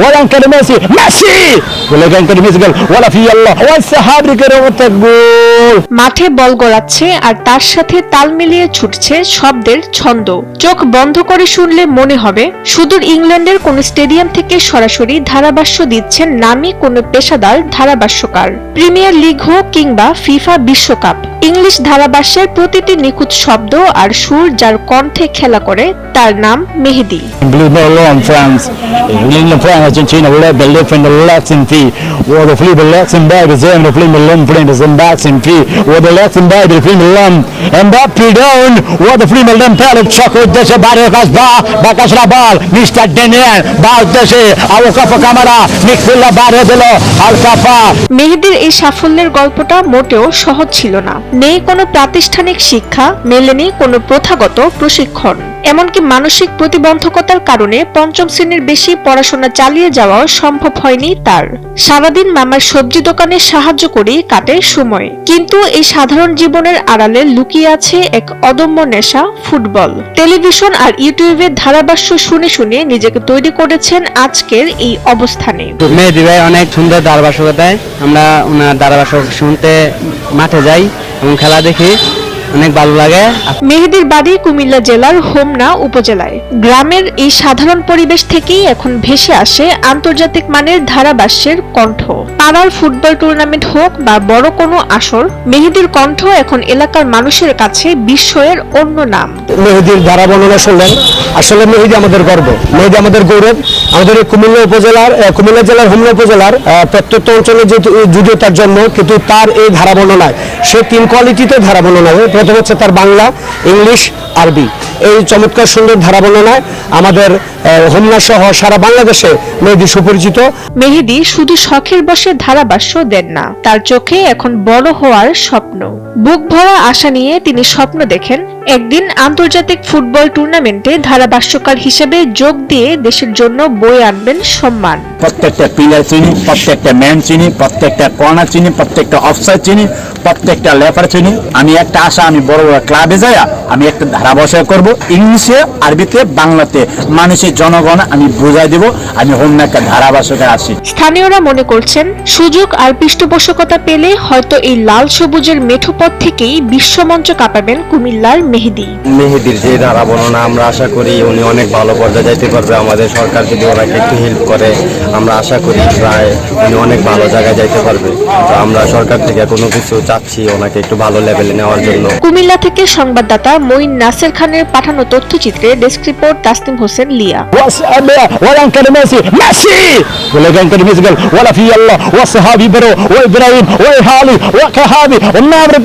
وينكر ميسي ولا ينكر ميسي قال ولا في الله والسحاب كده وتقول মাঠে বল গড়াচ্ছে আর তার সাথে তাল মিলিয়ে ছুটছে শব্দের ছন্দ। চোখ বন্ধ করে শুনলে মনে হবে সুদূর ইংল্যান্ডের কোন স্টেডিয়াম থেকে সরাসরি ধারাভাষ্য দিচ্ছেন নামী কোন পেশাদার ধারাভাষ্যকার। প্রিমিয়ার লিগ হোক কিংবা ফিফা বিশ্বকাপ, ইংলিশ ধারাভাষ্যের প্রতিটি নিখুঁত শব্দ আর সুর যার কণ্ঠে খেলা করে তার নাম মেহেদী। Argentina believe in the relaxing fee or the free relaxing bag is in the free melon friend is in relaxing fee or the relaxing bag the free melon and that pre down or the free melon pellet chocolate deshe bare kasba bakashra bal Mr. Daniel bal deshe awo kafa camera nikfilla bare dilo al kafa। মেহেদীর এই সাফল্যের গল্পটা মোটেও সহজ ছিল না। নেই কোনো প্রাতিষ্ঠানিক শিক্ষা, মেলেনি কোনো প্রথাগত প্রশিক্ষণ, এমনকি মানসিক প্রতিবন্ধকতার কারণে পঞ্চম শ্রেণীর বেশি পড়াশোনা চালিয়ে যাওয়াও সম্ভব হয়নি তার। সারাদিন মামার সবজি দোকানে সাহায্য করেই কাটে সময়। কিন্তু এই সাধারণ জীবনের আড়ালে লুকিয়ে আছে এক অদম্য নেশা, ফুটবল। টেলিভিশন আর ইউটিউবের ধারাভাষ্য শুনে শুনে নিজেকে তৈরি করেছেন আজকের এই অবস্থানে। মেহেদী ভাই অনেক সুন্দর ধারাভাষ্য দেয়, আমরা ওনার ধারাভাষ্য শুনতে মাঠে যাই এবং খেলা দেখি, অনেক ভালো লাগে। মেহেদীর বাড়ি কুমিল্লা জেলার হোমনা উপজেলায়। গ্রামের এই সাধারণ পরিবেশ থেকেই এখন ভেসে আসে আন্তর্জাতিক মানের ধারাভাষ্যের কণ্ঠ। পাড়ার ফুটবল টুর্নামেন্ট হোক বা বড় কোনো আসর, মেহেদীর কণ্ঠ এখন এলাকার মানুষের কাছে বিস্ময়ের অন্য নাম। মেহেদীর ধারা বর্ণনা শুনলেন, আসলে মেহেদী আমাদের গর্ব, মেহেদী আমাদের গৌরব। আমাদের কুমিল্লা জেলার হোমনা উপজেলার প্রত্যন্ত অঞ্চলে যদিও তার জন্ম, কিন্তু তার এই ধারা বর্ণনায় সে 3 কোয়ালিটিতে ধারা বর্ণনা। প্রথম হচ্ছে তার বাংলা, ইংলিশ, আরবি। এই চমৎকার সুন্দর ধারা বর্ণনায় আমাদের হোমনা সহ সারা বাংলাদেশে মেহেদী সুপরিচিত। মেহেদী শুধু শখের বশে ধারাভাষ্য দেন না, তার চোখে এখন বড় হওয়ার স্বপ্ন। বুক ভরা আশা নিয়ে তিনি স্বপ্ন দেখেন একদিন আন্তর্জাতিক ফুটবল টুর্নামেন্টে ধারাভাষ্যকার হিসেবে যোগ দিয়ে দেশের জন্য বয়ে আনবেন সম্মান। প্রত্যেকটা প্লেয়ার চিনি, প্রত্যেকটা ম্যান চিনি, প্রত্যেকটা কর্নার চিনি, প্রত্যেকটা অফসাইড চিনি, প্রত্যেকটা লেফার চিনি। আমি একটা আশা, আমি বড় বড় ক্লাবে যাই, আমি একটা ধারাভাষ্য করব ইংলিশে, আরবিতে, বাংলাতে, মানুষের জনগণ আমি বুঝাই দেব আমি হোমনা একটা ধারাভাষ্যকার আছি। স্থানীয়রা মনে করছেন সুযোগ আর পৃষ্ঠপোষকতা পেলে হয়তো এই লাল সবুজের মেঠোপথ থেকেই বিশ্বমঞ্চ কাঁপাবেন কুমিল্লার মেহেদী। মেহেদীর যে ধারা বর্ণনা, আমরা আশা করি উনি অনেক ভালো পর্যায়ে যাইতে পারবে। আমাদের সরকার যদি ওনাকে একটু হেল্প করে, আমরা আশা করি প্রায় উনি অনেক ভালো জায়গায় যাইতে পারবে। তো আমরা সরকার থেকে কোনো কিছু চাচ্ছি ওনাকে একটু ভালো লেভেলে নেওয়ার জন্য। কুমিল্লা থেকে সংবাদদাতা মঈন নাসের খানের পাঠানো তথ্যচিত্রে ডেস্ক রিপোর্ট তাসনিম হোসেন লিয়া। وينكر ميسي ولا ينكر ميسي قال ولا في الله والصحابي برو وابراهيم وهالي وكهابي والنابر